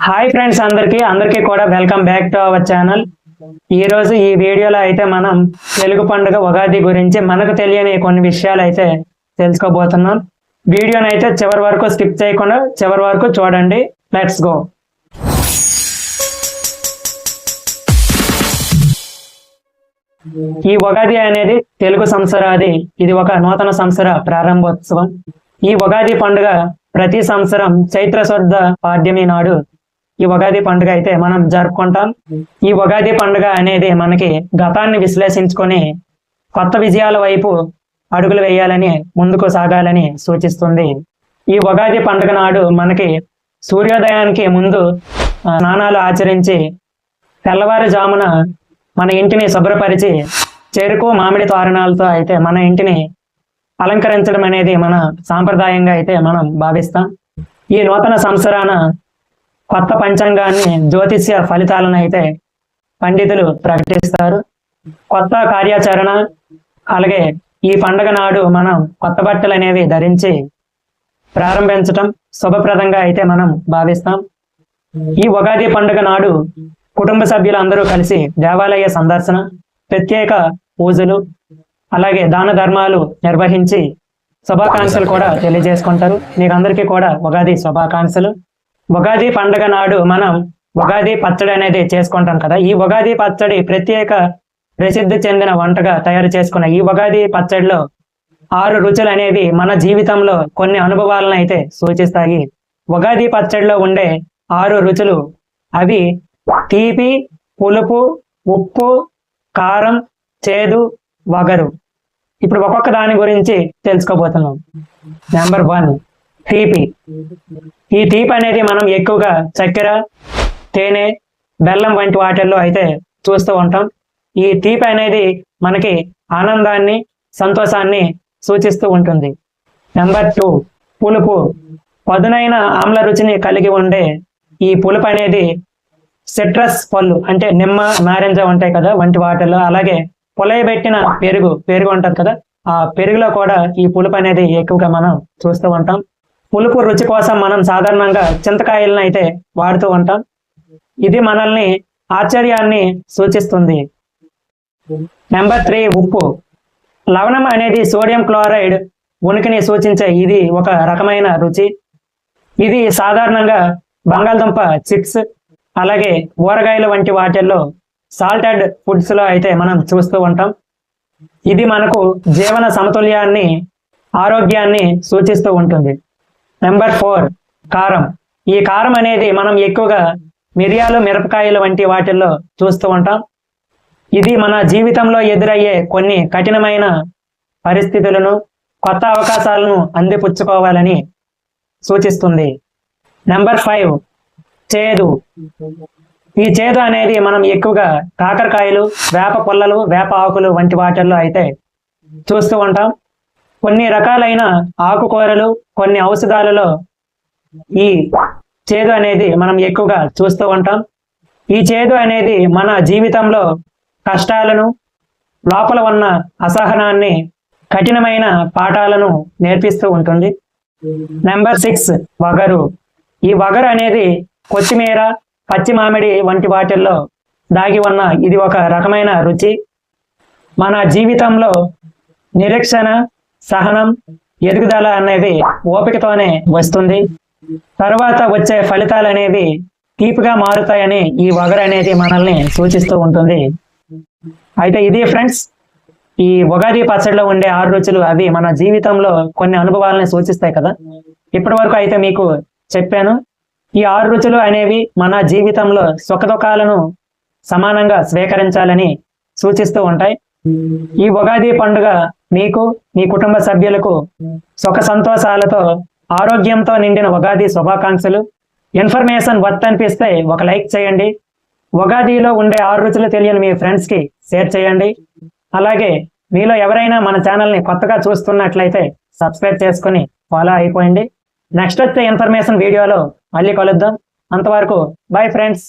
Hi friends, అందరికీ కూడా welcome back to our channel. ఈ రోజు ఈ వీడియోలో అయితే మనం తెలుగు పండుగ ఉగాది గురించి మనకు తెలియని కొన్ని విషయాలు అయితే తెలుసుకోబోతున్నాం. వీడియోని అయితే చివరి వరకు స్కిప్ చేయకుండా చివరి వరకు చూడండి. Let's go. ఈ ఉగాది అనేది తెలుగు సంవత్సరాది. ఇది ఒక నూతన సంవత్సర ప్రారంభోత్సవం. ఈ ఉగాది పండుగ ప్రతి సంవత్సరం చైత్ర శుద్ధ పాడ్యమి నాడు ఈ ఉగాది పండుగ అయితే మనం జరుపుకుంటాం. ఈ ఉగాది పండుగ అనేది మనకి గతాన్ని విశ్లేషించుకొని కొత్త విజయాల వైపు అడుగులు వేయాలని, ముందుకు సాగాలని సూచిస్తుంది. ఈ ఉగాది పండుగ నాడు మనకి సూర్యోదయానికి ముందు స్నానాలు ఆచరించి తెల్లవారుజామున మన ఇంటిని శుభ్రపరిచి చెరుకు మామిడి తోరణాలతో అయితే మన ఇంటిని అలంకరించడం అనేది మన సాంప్రదాయంగా అయితే మనం భావిస్తాం. ఈ నూతన సంవత్సరాన కొత్త పంచాంగాన్ని, జ్యోతిష్య ఫలితాలను అయితే పండితులు ప్రకటిస్తారు. కొత్త కార్యాచరణ, అలాగే ఈ పండుగ నాడు మనం కొత్త బట్టలు అనేవి ధరించి ప్రారంభించటం శుభప్రదంగా అయితే మనం భావిస్తాం. ఈ ఉగాది పండుగ నాడు కుటుంబ సభ్యులందరూ కలిసి దేవాలయ సందర్శన, ప్రత్యేక పూజలు, అలాగే దాన ధర్మాలు నిర్వహించి శుభాకాంక్షలు కూడా తెలియజేసుకుంటారు. మీకు అందరికీ కూడా ఉగాది శుభాకాంక్షలు. ఉగాది పండుగ నాడు మనం ఉగాది పచ్చడి అనేది చేసుకుంటాం కదా. ఈ ఉగాది పచ్చడి ప్రత్యేక ప్రసిద్ధి చెందిన వంటగా తయారు చేసుకున్న ఈ ఉగాది పచ్చడిలో 6 రుచులు అనేవి మన జీవితంలో కొన్ని అనుభవాలను అయితే సూచిస్తాయి. ఉగాది పచ్చడిలో ఉండే 6 రుచులు అవి తీపి, పులుపు, ఉప్పు, కారం, చేదు, వగరు. ఇప్పుడు ఒక్కొక్క దాని గురించి తెలుసుకోబోతున్నాం. నెంబర్ 1, తీపి. ఈ తీపి అనేది మనం ఎక్కువగా చక్కెర, తేనె, బెల్లం వంటి వాటిల్లో అయితే చూస్తూ ఉంటాం. ఈ తీపి అనేది మనకి ఆనందాన్ని, సంతోషాన్ని సూచిస్తూ ఉంటుంది. నెంబర్ 2, పులుపు. పదునైన ఆమ్ల రుచిని కలిగి ఉండే ఈ పులుపు అనేది సిట్రస్ పళ్ళు అంటే నిమ్మ, నారింజ ఉంటాయి కదా వంటి వాటిల్లో, అలాగే పులయబెట్టిన పెరుగు ఉంటుంది కదా, ఆ పెరుగులో కూడా ఈ పులుపు అనేది ఎక్కువగా మనం చూస్తూ ఉంటాం. పులుపు రుచి కోసం మనం సాధారణంగా చింతకాయలను అయితే వాడుతూ ఉంటాం. ఇది మనల్ని ఆశ్చర్యాన్ని సూచిస్తుంది. నెంబర్ 3, ఉప్పు. లవణం అనేది సోడియం క్లోరైడ్ ఉనికిని సూచించే ఇది ఒక రకమైన రుచి. ఇది సాధారణంగా బంగాళదుంప చిప్స్, అలాగే ఊరగాయలు వంటి వాటిల్లో సాల్టెడ్ ఫుడ్స్ లో అయితే మనం చూస్తూ ఉంటాం. ఇది మనకు జీవన సమతుల్యాన్ని, ఆరోగ్యాన్ని సూచిస్తూ ఉంటుంది. నెంబర్ 4, కారం. ఈ కారం అనేది మనం ఎక్కువగా మిరియాలు, మిరపకాయలు వంటి వాటిల్లో చూస్తూ ఉంటాం. ఇది మన జీవితంలో ఎదురయ్యే కొన్ని కఠినమైన పరిస్థితులను, కొత్త అవకాశాలను అందిపుచ్చుకోవాలని సూచిస్తుంది. నెంబర్ 5, చేదు. ఈ చేదు అనేది మనం ఎక్కువగా కాకరకాయలు, వేప పుల్లలు, వేప ఆకులు వంటి వాటిల్లో అయితే చూస్తూ ఉంటాం. కొన్ని రకాలైన ఆకుకూరలు, కొన్ని ఔషధాలలో ఈ చేదు అనేది మనం ఎక్కువగా చూస్తూ ఉంటాం. ఈ చేదు అనేది మన జీవితంలో కష్టాలను, లోపల ఉన్న అసహనాన్ని, కఠినమైన పాఠాలను నేర్పిస్తూ ఉంటుంది. నెంబర్ 6, వగరు. ఈ వగరు అనేది కొత్తిమీర, పచ్చి మామిడి వంటి వాటిల్లో దాగి ఉన్న ఇది ఒక రకమైన రుచి. మన జీవితంలో నిరీక్షణ, సహనం, ఎదుగుదల అనేది ఓపికతోనే వస్తుంది. తర్వాత వచ్చే ఫలితాలు అనేవి తీపిగా మారుతాయని ఈ వగరు అనేది మనల్ని సూచిస్తూ ఉంటుంది. అయితే ఇది ఫ్రెండ్స్, ఈ ఉగాది పచ్చడిలో ఉండే 6 రుచులు అవి మన జీవితంలో కొన్ని అనుభవాలని సూచిస్తాయి కదా. ఇప్పటి వరకు అయితే మీకు చెప్పాను. ఈ 6 రుచులు అనేవి మన జీవితంలో సుఖదుఖాలను సమానంగా స్వీకరించాలని సూచిస్తూ ఉంటాయి. ఈ ఉగాది పండుగ మీకు, మీ కుటుంబ సభ్యులకు సుఖ సంతోషాలతో, ఆరోగ్యంతో నిండిన ఉగాది శుభాకాంక్షలు. ఇన్ఫర్మేషన్ వర్త్ అనిపిస్తే ఒక లైక్ చేయండి. ఉగాదిలో ఉండే 6 రుచులు తెలియని మీ ఫ్రెండ్స్కి షేర్ చేయండి. అలాగే మీలో ఎవరైనా మన ఛానల్ని కొత్తగా చూస్తున్నట్లయితే సబ్స్క్రైబ్ చేసుకొని ఫాలో అయిపోయింది. నెక్స్ట్ వచ్చే ఇన్ఫర్మేషన్ వీడియోలో మళ్ళీ కలుద్దాం. అంతవరకు బై ఫ్రెండ్స్.